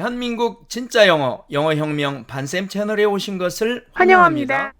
대한민국 진짜 영어, 영어혁명 반쌤 채널에 오신 것을 환영합니다.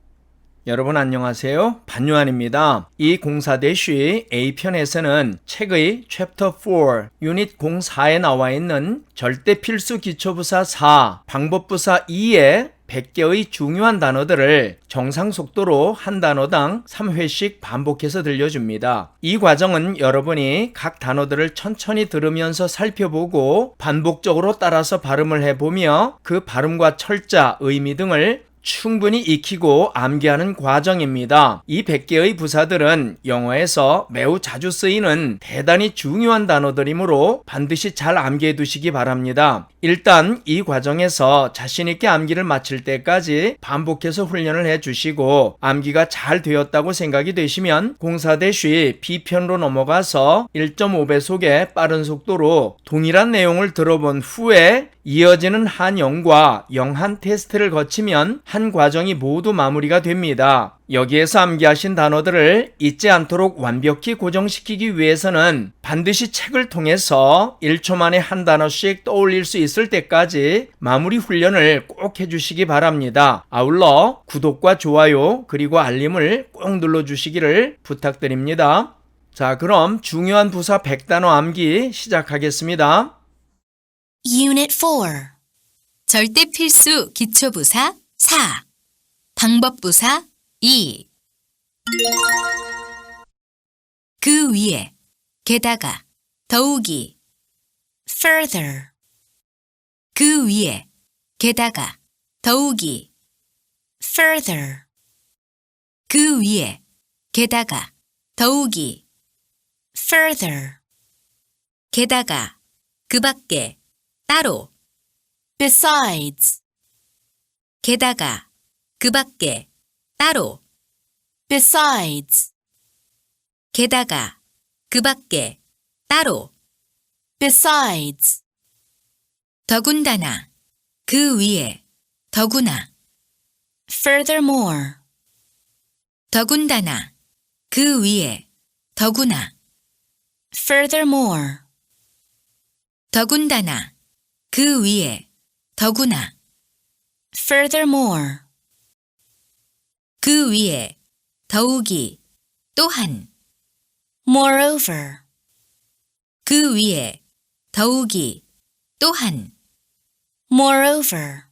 여러분 안녕하세요. 반유한입니다. 이 공사대쉬 A편에서는 책의 챕터 4, 유닛 04에 나와 있는 절대 필수 기초부사 4, 방법부사 2의 100개의 중요한 단어들을 정상 속도로 한 단어당 3회씩 반복해서 들려줍니다. 이 과정은 여러분이 각 단어들을 천천히 들으면서 살펴보고 반복적으로 따라서 발음을 해보며 그 발음과 철자, 의미 등을 충분히 익히고 암기하는 과정입니다. 이 100개의 부사들은 영어에서 매우 자주 쓰이는 대단히 중요한 단어들이므로 반드시 잘 암기해 두시기 바랍니다. 일단 이 과정에서 자신있게 암기를 마칠 때까지 반복해서 훈련을 해 주시고 암기가 잘 되었다고 생각이 되시면 공사대쉬 B편으로 넘어가서 1.5배속의 빠른 속도로 동일한 내용을 들어본 후에 이어지는 한영과 영한 테스트를 거치면 한 과정이 모두 마무리가 됩니다. 여기에서 암기하신 단어들을 잊지 않도록 완벽히 고정시키기 위해서는 반드시 책을 통해서 1초 만에 한 단어씩 떠올릴 수 있을 때까지 마무리 훈련을 꼭 해주시기 바랍니다. 아울러 구독과 좋아요 그리고 알림을 꼭 눌러주시기를 부탁드립니다. 자, 그럼 중요한 부사 100단어 암기 시작하겠습니다. Unit 4 절대 필수 기초부사 4 방법부사 2 그 위에 게다가 더욱이 further 그 위에 게다가 더욱이 further 그 위에 게다가 더욱이 further 게다가 그 밖에 따로 besides 게다가 그 밖에 따로 besides 게다가 그 밖에 따로 besides 더군다나 그 위에 더구나 furthermore 더군다나 그 위에 더구나 furthermore 더군다나 그 위에 더구나 furthermore 그 위에 더욱이 또한 moreover 그 위에 더욱이 또한 moreover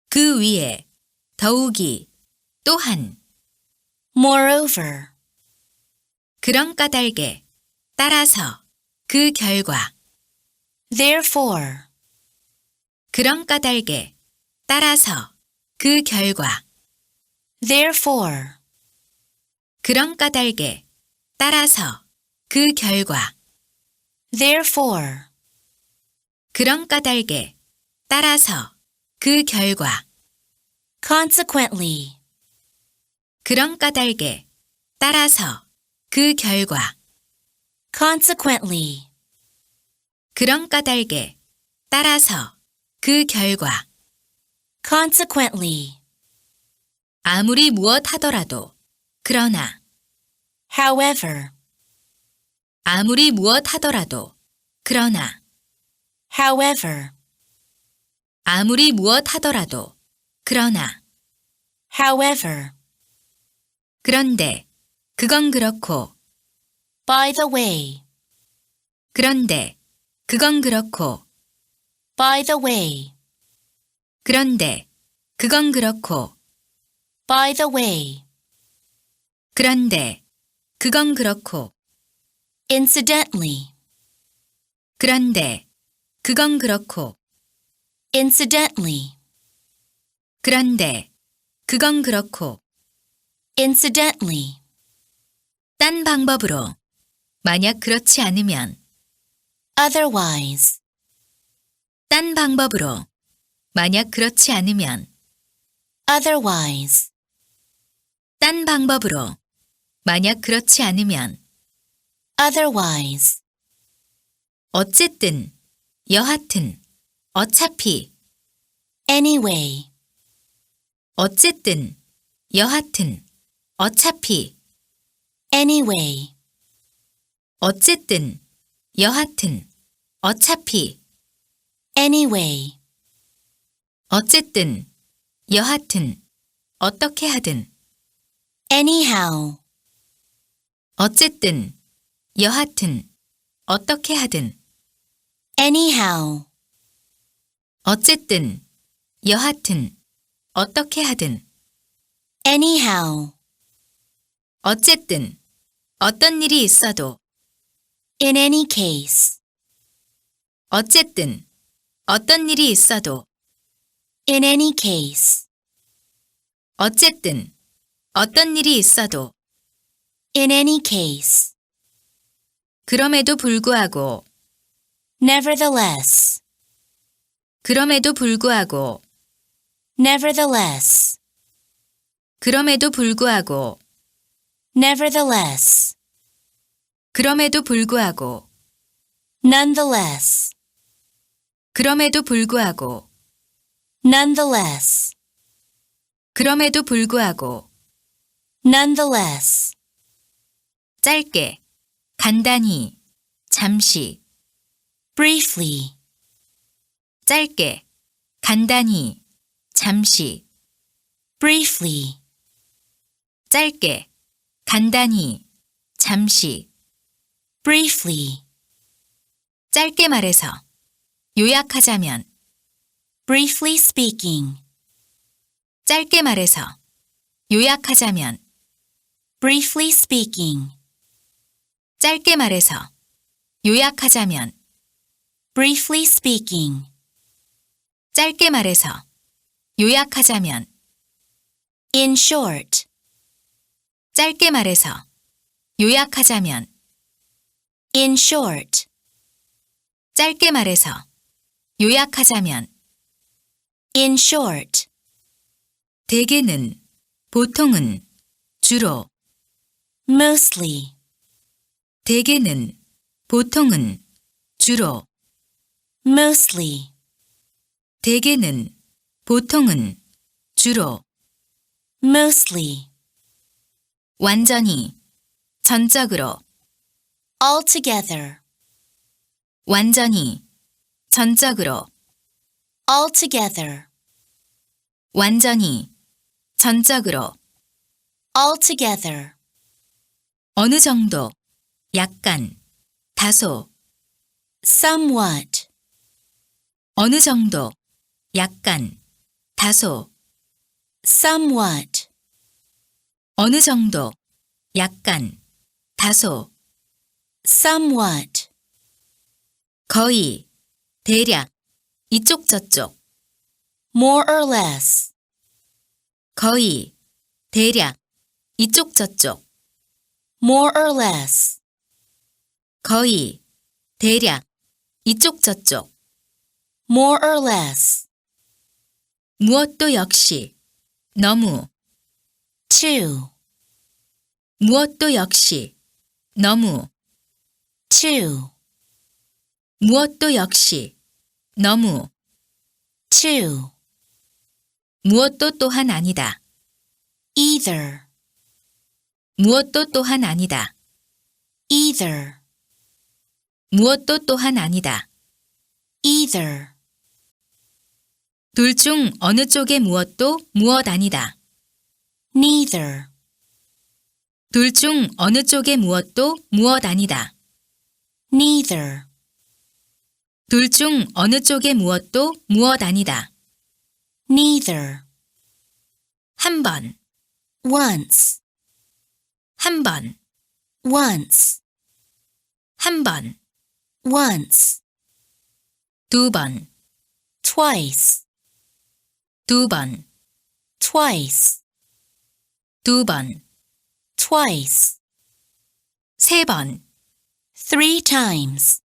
그 위에 더욱이 또한 moreover 그런 까닭에 따라서 그 결과 therefore 그런 까닭에 따라서 그 결과 therefore 그런 까닭에 따라서 그 결과 therefore 그런 까닭에 따라서 그 결과 consequently 그런 까닭에 따라서 그 결과 consequently 그런 까닭에 따라서 그 결과 consequently 아무리 무엇 하더라도 그러나 however 아무리 무엇 하더라도 그러나 however 아무리 무엇 하더라도 그러나 however 그런데 그건 그렇고 by the way 그런데 그건 그렇고 by the way 그런데 그건 그렇고 by the way 그런데 그건 그렇고 incidentally 그런데 그건 그렇고 incidentally 그런데 그건 그렇고 incidentally 딴 방법으로 만약 그렇지 않으면 otherwise 딴 방법으로 만약 그렇지 않으면 otherwise 딴 방법으로 만약 그렇지 않으면 otherwise 어쨌든 여하튼 어차피 anyway 어쨌든 여하튼 어차피 anyway 어쨌든 여하튼 어차피 anyway. 어쨌든, 여하튼, 어떻게 하든. anyhow. 어쨌든, 여하튼, 어떻게 하든. anyhow. 어쨌든, 여하튼, 어떻게 하든. anyhow. 어쨌든, 어떤 일이 있어도. in any case. 어쨌든, 어떤 일이 있어도. in any case. 어쨌든, 어떤 일이 있어도. in any case. 그럼에도 불구하고. nevertheless. 그럼에도 불구하고. nevertheless. 그럼에도 불구하고. nevertheless. 그럼에도 불구하고. nonetheless. 그럼에도 불구하고. nonetheless. 그럼에도 불구하고. nonetheless. 짧게, 간단히, 잠시. briefly. 짧게, 간단히, 잠시. briefly. 짧게, 간단히, 잠시. briefly. 짧게 말해서, 요약하자면. briefly speaking. 짧게 말해서, 요약하자면. briefly speaking. 짧게 말해서, 요약하자면. briefly speaking. 짧게 말해서, 요약하자면. in short. 짧게 말해서, 요약하자면. in short. 짧게 말해서, 요약하자면. in short. 대개는, 보통은, 주로. mostly. 대개는, 보통은, 주로. mostly. 대개는, 보통은, 주로. mostly. 완전히, 전적으로. altogether. 완전히, 전적으로. altogether. 완전히, 전적으로. altogether. 어느 정도, 약간, 다소. somewhat. 어느 정도, 약간, 다소. somewhat. 어느 정도, 약간, 다소. somewhat. 거의, 대략, 이쪽 저쪽. more or less. 거의, 대략, 이쪽 저쪽. more or less. 거의, 대략, 이쪽 저쪽. more or less. 무엇도 역시, 너무. too. 무엇도 역시, 너무. too. 무엇도 역시, 너무. too. 무엇도 또한 아니다. either. 무엇도 또한 아니다. either. 무엇도 또한 아니다. either. 둘 중 어느 쪽의 무엇도 무엇 아니다. neither. 둘 중 어느 쪽의 무엇도 무엇 아니다. neither. 둘 중 어느 쪽의 무엇도 무엇 아니다. neither. 한 번. once. 한 번. once. 한 번. once. 두 번. twice. 두 번. twice. 두 번. twice. 세 번. three times.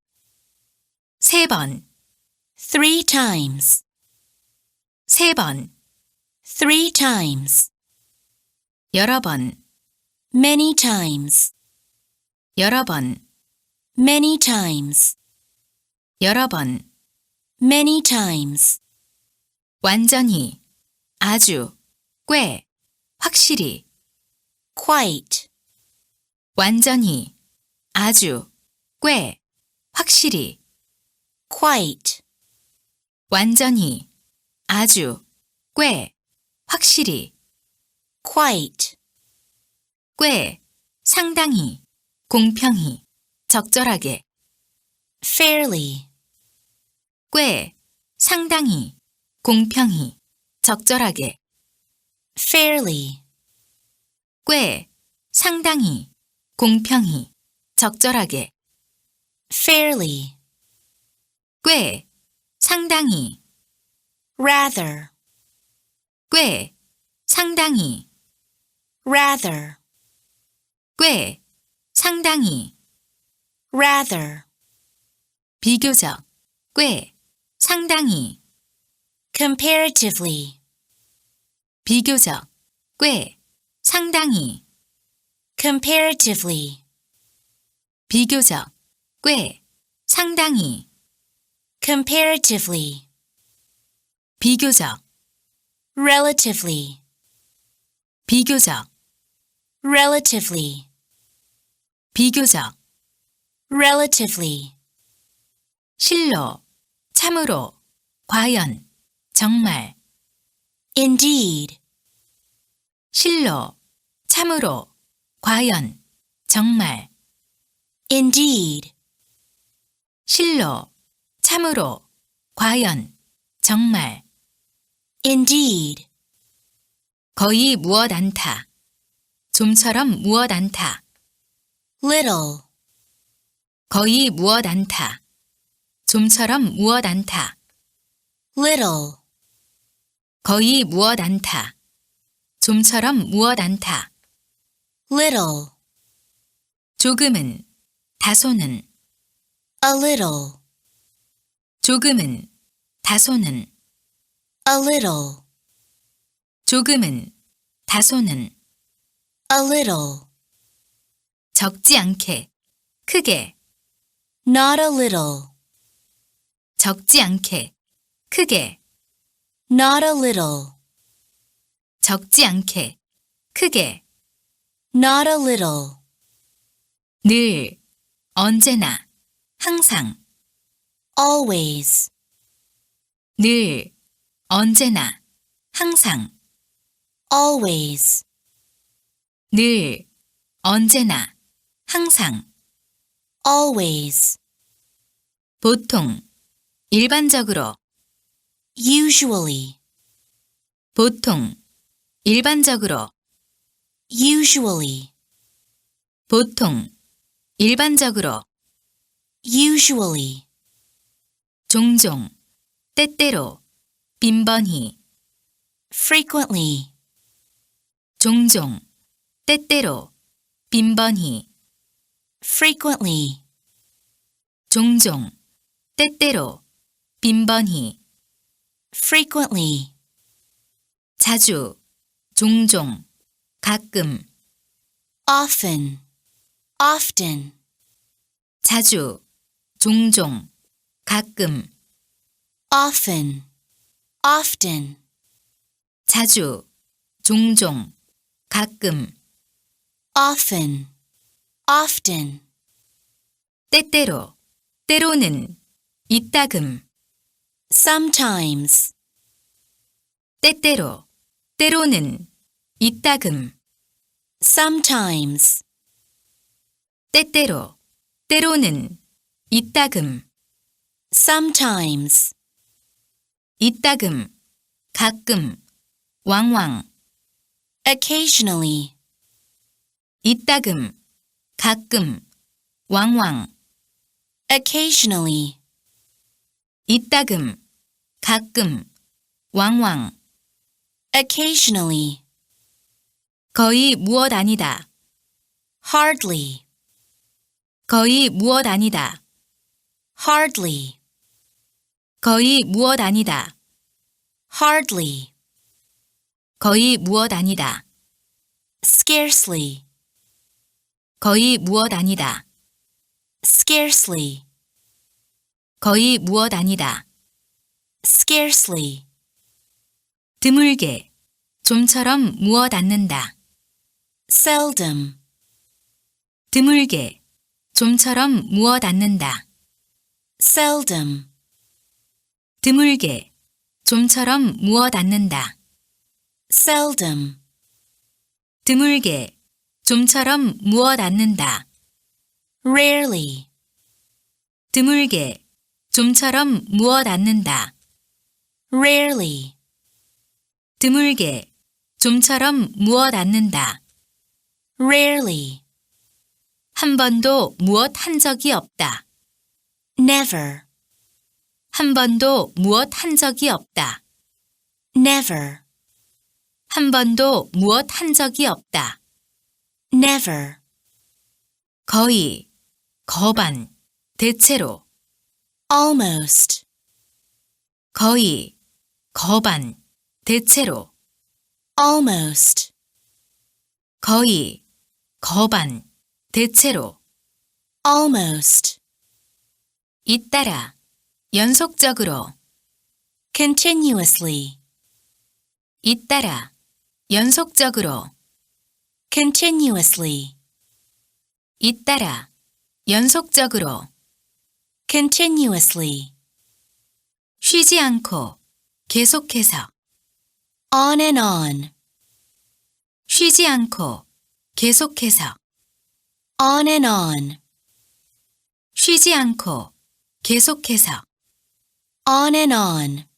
세 번. three times. 세 번. three times. 여러 번. many times. 여러 번. many times. 여러 번. many times. 완전히, 아주, 꽤, 확실히. quite. 완전히, 아주, 꽤, 확실히. quite. 완전히, 아주, 꽤, 확실히. Quite. 꽤, 상당히, 공평히, 적절하게. Fairly. 꽤, 상당히, 공평히, 적절하게. Fairly. 꽤, 상당히, 공평히, 적절하게. Fairly. 꽤, 상당히. Rather. 꽤, 상당히. Rather. 꽤, 상당히. Rather. 비교적, 꽤, 상당히. Comparatively. 비교적, 꽤, 상당히. Comparatively. 비교적, 꽤, 상당히. Comparatively. 비교적. Relatively. 비교적. Relatively. 비교적. Relatively. 실로, 참으로, 과연, 정말. Indeed. 실로, 참으로, 과연, 정말. Indeed. 실로, 참으로, 과연, 정말. Indeed. 거의 무엇 않다. 좀처럼 무엇 않다. Little. 거의 무엇 않다. 좀처럼 무엇 않다. Little. 거의 무엇 않다. 좀처럼 무엇 않다. Little. 조금은, 다소는. A little. 조금은, 다소는. A little. 조금은, 다소는. A little. 적지 않게, 크게. Not a little. 적지 않게, 크게. Not a little. 적지 않게, 크게. Not a little. 늘, 언제나, 항상. Always. 늘, 언제나, 항상. Always. 늘, 언제나, 항상. Always. 보통, 일반적으로. Usually. 보통, 일반적으로. Usually. 보통, 일반적으로. Usually. 종종, 때때로, 빈번히. Frequently. 종종, 때때로, 빈번히. Frequently. 종종, 때때로, 빈번히. Frequently. 자주, 종종, 가끔. Often. Often. 자주, 종종, 가끔. Often. Often. 자주, 종종, 가끔. Often. Often. 때때로, 때로는, 이따금. Sometimes. 때때로, 때로는, 이따금. Sometimes. 때때로, 때로는, 이따금. Sometimes. 이따금, 가끔, 왕왕. Occasionally. 이따금, 가끔, 왕왕. Occasionally. 이따금, 가끔, 왕왕. Occasionally. 거의 무엇 아니다. Hardly. 거의 무엇 아니다. Hardly. 거의 무엇 아니다. Hardly. 거의 무엇 아니다. Scarcely. 거의 무엇 아니다. Scarcely. 거의 무엇 아니다. Scarcely. 드물게, 좀처럼 무엇 않는다. Seldom. 드물게, 좀처럼 무엇 않는다. Seldom. 드물게, 좀처럼 무엇 않는다. seldom. 드물게, 좀처럼 무엇 않는다. rarely. 드물게, 좀처럼 무엇 않는다. rarely. 드물게, 좀처럼 무엇 않는다. rarely. 한 번도 무엇 한 적이 없다. never. 한 번도 무엇 한 적이 없다. never. 한 번도 무엇 한 적이 없다. never. 거의, 거반, 대체로. almost. 거의, 거반, 대체로. almost. 거의, 거반, 대체로. almost. 잇따라, 연속적으로. continuously. 잇따라, 연속적으로. continuously. 잇따라, 연속적으로. continuously. 쉬지 않고, 계속해서. on and on. 쉬지 않고, 계속해서. on and on. 쉬지 않고, 계속해서. on and on.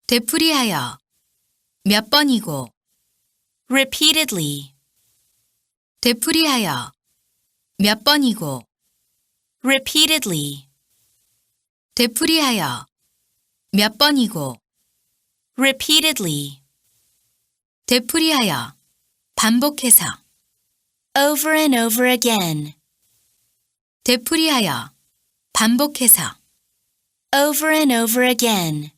되풀이하여, 몇 번이고. repeatedly. 되풀이하여, 몇 번이고. repeatedly. 되풀이하여, 몇 번이고. repeatedly. 되풀이하여, 반복해서. over and over again. 되풀이하여, 반복해서. over and over again.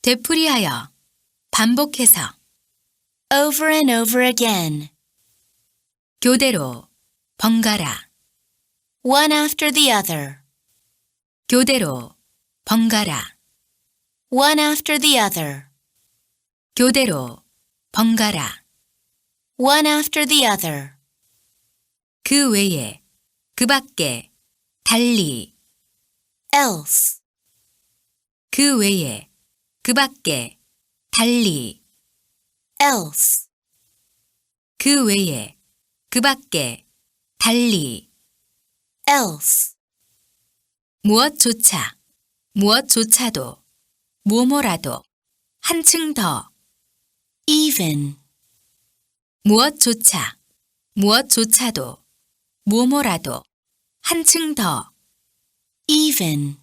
되풀이하여, 반복해서. over and over again. 교대로, 번갈아. one after the other. 교대로, 번갈아. one after the other. 교대로, 번갈아. one after the other. 그 외에, 그 밖에, 달리. else. 그 외에, 그 밖에, 달리. else. 그 외에, 그 밖에, 달리. else. 무엇조차, 무엇조차도, 뭐뭐라도, 한층 더. even. 무엇조차, 무엇조차도, 뭐뭐라도, 한층 더. even.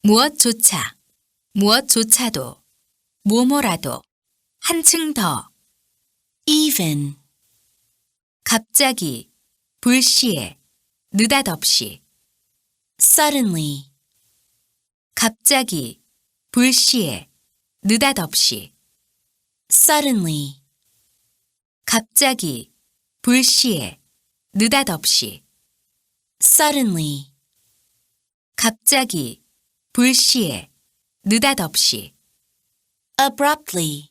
무엇조차, 무엇조차도, 뭐뭐라도, 한층 더. even. 갑자기, 불시에, 느닷없이. suddenly. 갑자기, 불시에, 느닷없이. suddenly. 갑자기, 불시에, 느닷없이. suddenly. 갑자기, 불시에, 느닷없이. abruptly.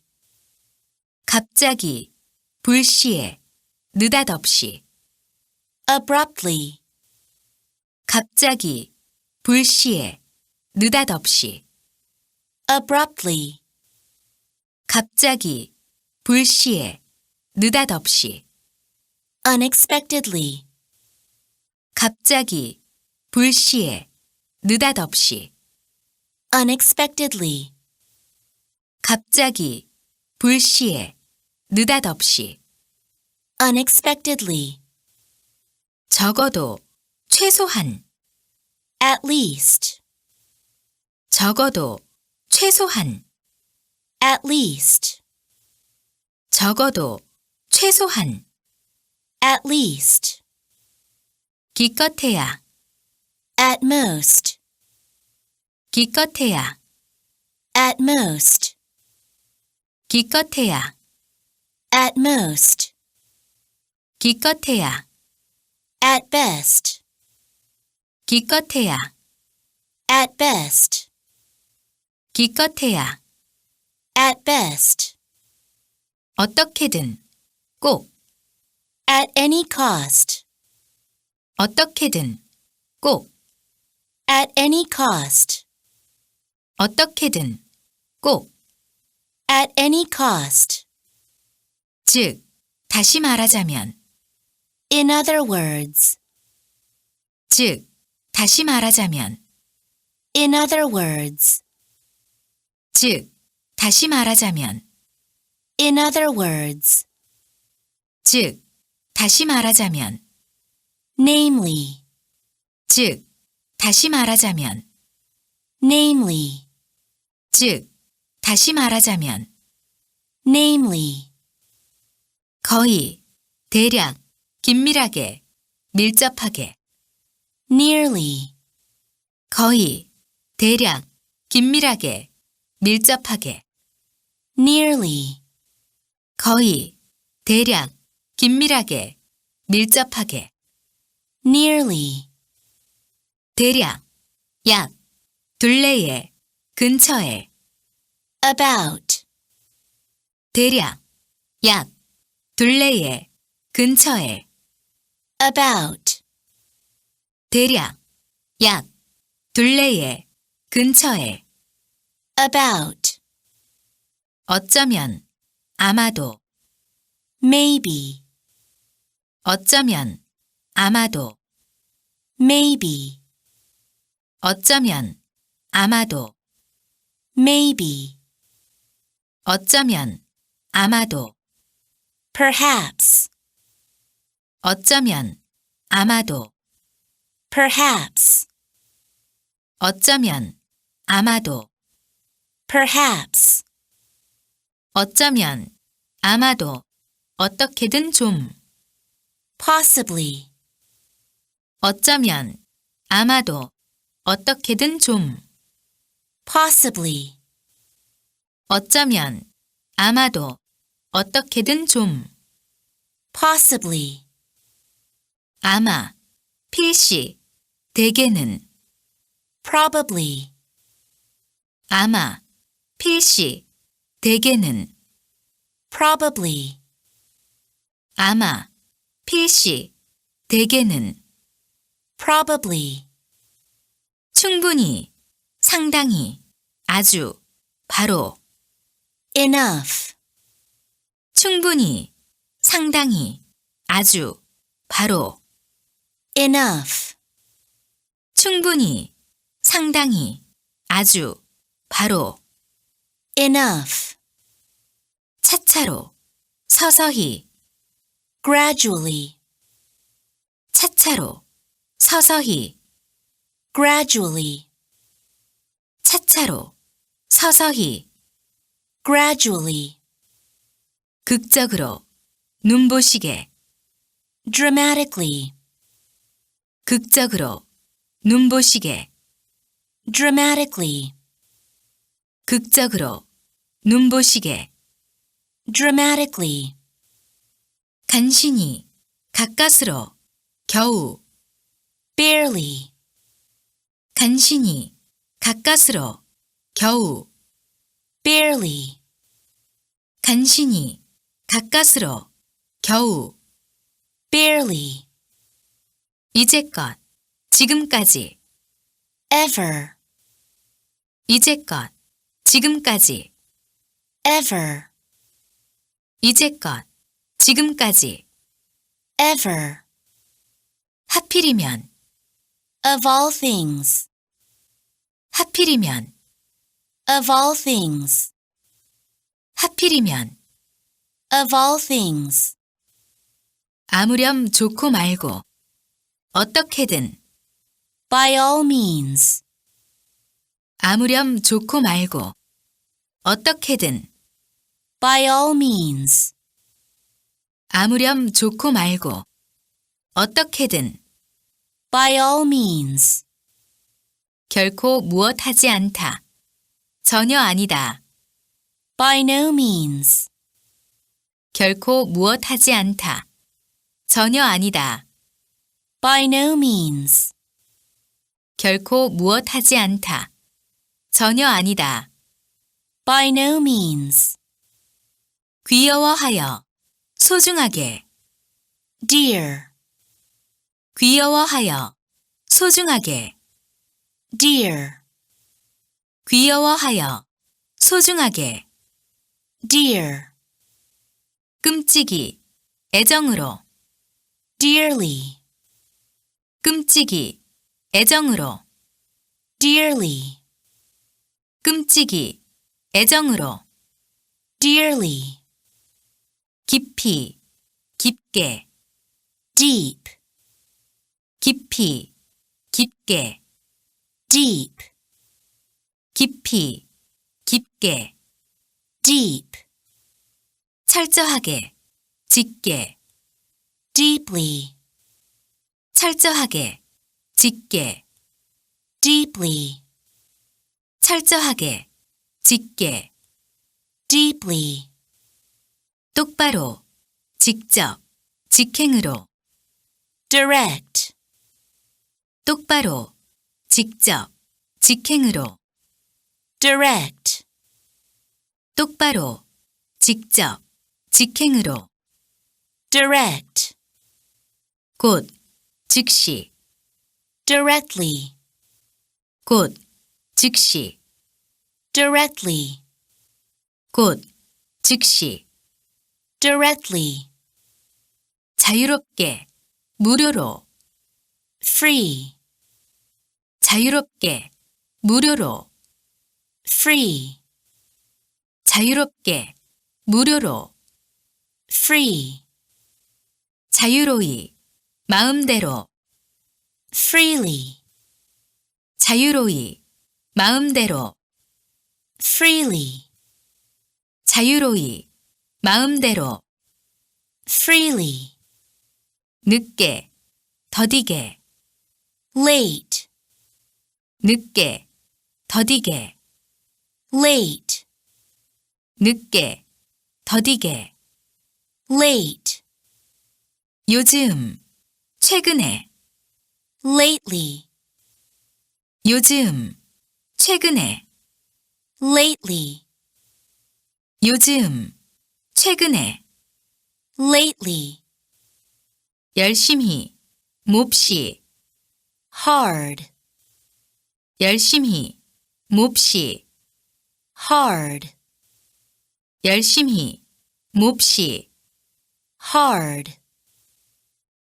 갑자기, 불시에, 느닷없이. abruptly. 갑자기, 불시에, 느닷없이. abruptly. 갑자기, 불시에, 느닷없이. unexpectedly. 갑자기, 불시에, 느닷없이. unexpectedly. 갑자기, 불시에, 느닷없이. unexpectedly. 적어도, 최소한. at least. 적어도, 최소한. at least. 적어도, 최소한. at least. 기껏해야. at most. 기껏해야. at most. 기껏해야. at most. 기껏해야. at best. 기껏해야. at best. 기껏해야. at best. 어떻게든, 꼭. at any cost. 어떻게든, 꼭. at any cost. 어떻게든, 꼭. At any cost. 즉, 다시 말하자면. In other words. 즉, 다시 말하자면. In other words. 즉, 다시 말하자면. In other words. 즉, 다시 말하자면. Namely. 즉, 다시 말하자면. Namely. 즉, 다시 말하자면. Namely. 거의, 대략, 긴밀하게, 밀접하게. Nearly. 거의, 대략, 긴밀하게, 밀접하게. Nearly. 거의, 대략, 긴밀하게, 밀접하게. Nearly. 대략, 약, 둘레에, 근처에. About. 대략, 약, 둘레에, 근처에. About. 대략, 약, 둘레에, 근처에. About. 어쩌면, 아마도. Maybe. 어쩌면, 아마도. Maybe. 어쩌면, 아마도. Maybe. 어쩌면, 아마도. Perhaps. 어쩌면, 아마도. Perhaps. 어쩌면, 아마도. Perhaps. 어쩌면, 아마도, 어떻게든 좀. Possibly. 어쩌면, 아마도, 어떻게든 좀. Possibly. 어쩌면, 아마도, 어떻게든 좀. Possibly. 아마, 필시, 대개는. Probably. 아마, 필시, 대개는. Probably. 아마, 필시, 대개는. Probably. 충분히, 상당히, 아주, 바로. Enough. 충분히, 상당히, 아주, 바로. Enough. 충분히, 상당히, 아주, 바로. Enough. 차차로, 서서히. Gradually. 차차로, 서서히. Gradually. 차차로, 서서히. Gradually. 극적으로, 눈보시게. Dramatically. 극적으로, 눈보시게. Dramatically. 극적으로, 눈보시게. Dramatically. 간신히, 가까스로, 겨우. Barely. 간신히, 가까스로, 겨우. Barely. 간신히, 가까스로, 겨우. Barely. 이제껏, 지금까지. Ever. 이제껏, 지금까지. Ever. 이제껏, 지금까지. Ever. 하필이면. Of all things. 하필이면. Of all things. 하필이면. Of all things. 아무렴 좋고 말고. 어떻게든. By all means. 아무렴 좋고 말고. 어떻게든. By all means. 아무렴 좋고 말고. 어떻게든. By all means. 결코 무엇하지 않다. 전혀 아니다. By no means. 결코 무엇하지 않다. 전혀 아니다. By no means. 결코 무엇하지 않다. 전혀 아니다. By no means. 귀여워하여, 소중하게. Dear. 귀여워하여, 소중하게. Dear. 귀여워하여, 소중하게. Dear. 끔찍이, 애정으로. Dearly. 끔찍이, 애정으로. Dearly. 끔찍이, 애정으로. Dearly. 깊이, 깊게. Deep. 깊이, 깊게. Deep. 깊이, 깊게. Deep. 철저하게, 짙게. Deeply. 철저하게, 짙게. Deeply. 철저하게, 짙게. Deeply. 똑바로, 직접, 직행으로. Direct. 똑바로, 직접, 직행으로. Direct. 똑바로, 직접, 직행으로. Direct. 곧, 즉시. Directly. 곧, 즉시. Directly. 곧, 즉시. Directly. 자유롭게, 무료로. Free. 자유롭게, 무료로. Free. 자유롭게, 무료로. Free. 자유로이, 마음대로. Freely. 자유로이, 마음대로. Freely. 자유로이, 마음대로. Freely. 늦게, 더디게. Late. 늦게, 더디게. Late. 늦게, 더디게. Late. 요즘, 최근에. Lately. 요즘, 최근에. Lately. 요즘, 최근에. Lately. 열심히, 몹시. Hard. 열심히, 몹시. Hard. 열심히, 몹시. Hard.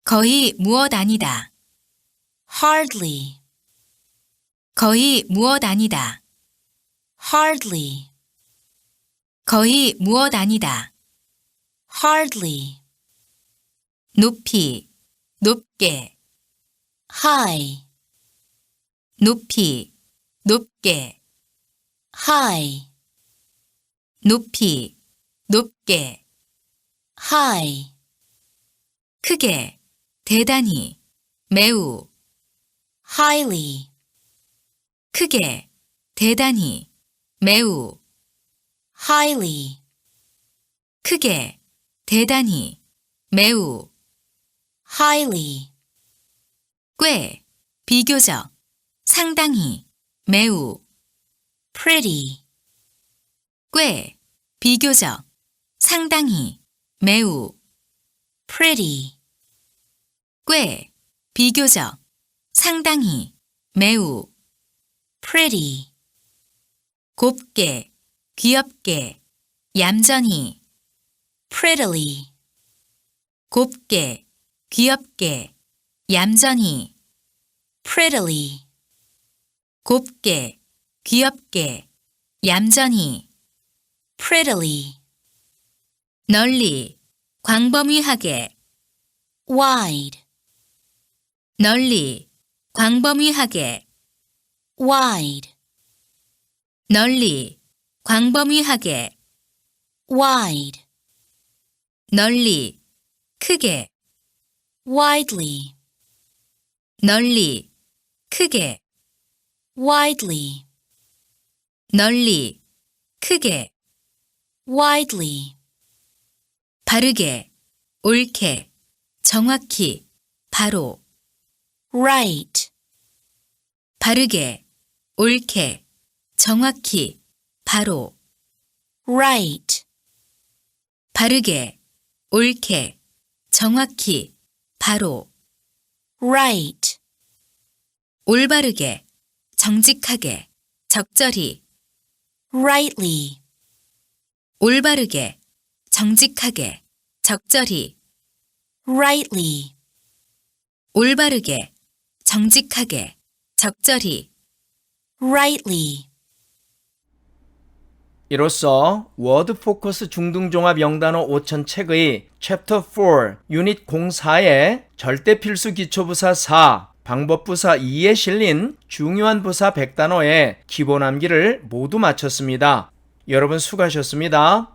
거의 무엇 아니다. Hardly. 거의 무엇 아니다. Hardly. 거의 무엇 아니다. Hardly. 높이, 높게. High. 높이, 높게. High. 높이, 높게. High. 크게, 대단히, 매우. Highly. 크게, 대단히, 매우. Highly. 크게, 대단히, 매우. Highly. 꽤, 비교적, 상당히, 매우. Pretty. 꽤, 비교적, 상당히, 매우. Pretty. 꽤, 비교적, 상당히, 매우. Pretty. 곱게, 귀엽게, 얌전히. Prettily. 곱게, 귀엽게, 얌전히. Prettily. 곱게, 귀엽게, 얌전히. Prettily. 널리, 광범위하게. Wide. 널리, 광범위하게. Wide. 널리, 광범위하게. Wide. 널리, 크게. Widely. 널리, 크게. Widely. 널리, 크게. Widely. 바르게, 옳게, 정확히, 바로. Right. 바르게, 옳게, 정확히, 바로. Right. 바르게, 옳게, 정확히, 바로. Right. 올바르게, 정직하게, 적절히, rightly. 올바르게, 정직하게, 적절히. rightly. 올바르게, 정직하게, 적절히. rightly. 이로써 워드 포커스 중등종합 영단어 5000 책의 챕터 4 유닛 04의 절대 필수 기초부사 4 방법부사 2에 실린 중요한 부사 100단어의 기본 암기를 모두 마쳤습니다. 여러분 수고하셨습니다.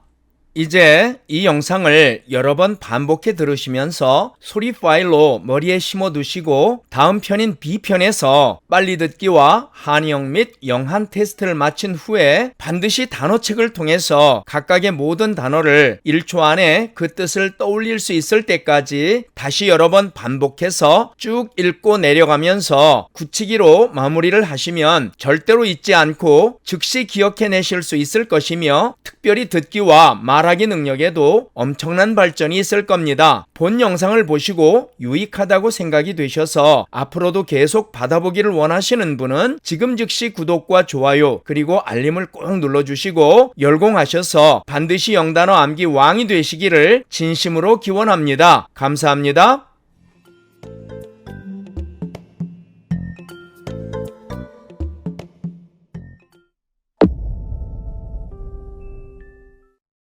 이제 이 영상을 여러 번 반복해 들으시면서 소리 파일로 머리에 심어 두시고 다음 편인 B편에서 빨리 듣기와 한영 및 영한 테스트를 마친 후에 반드시 단어책을 통해서 각각의 모든 단어를 1초 안에 그 뜻을 떠올릴 수 있을 때까지 다시 여러 번 반복해서 쭉 읽고 내려가면서 굳히기로 마무리를 하시면 절대로 잊지 않고 즉시 기억해내실 수 있을 것이며 특별히 듣기와 말하기 능력에도 엄청난 발전이 있을 겁니다. 본 영상을 보시고 유익하다고 생각이 되셔서 앞으로도 계속 받아보기를 원하시는 분은 지금 즉시 구독과 좋아요 그리고 알림을 꼭 눌러주시고 열공하셔서 반드시 영단어 암기 왕이 되시기를 진심으로 기원합니다. 감사합니다.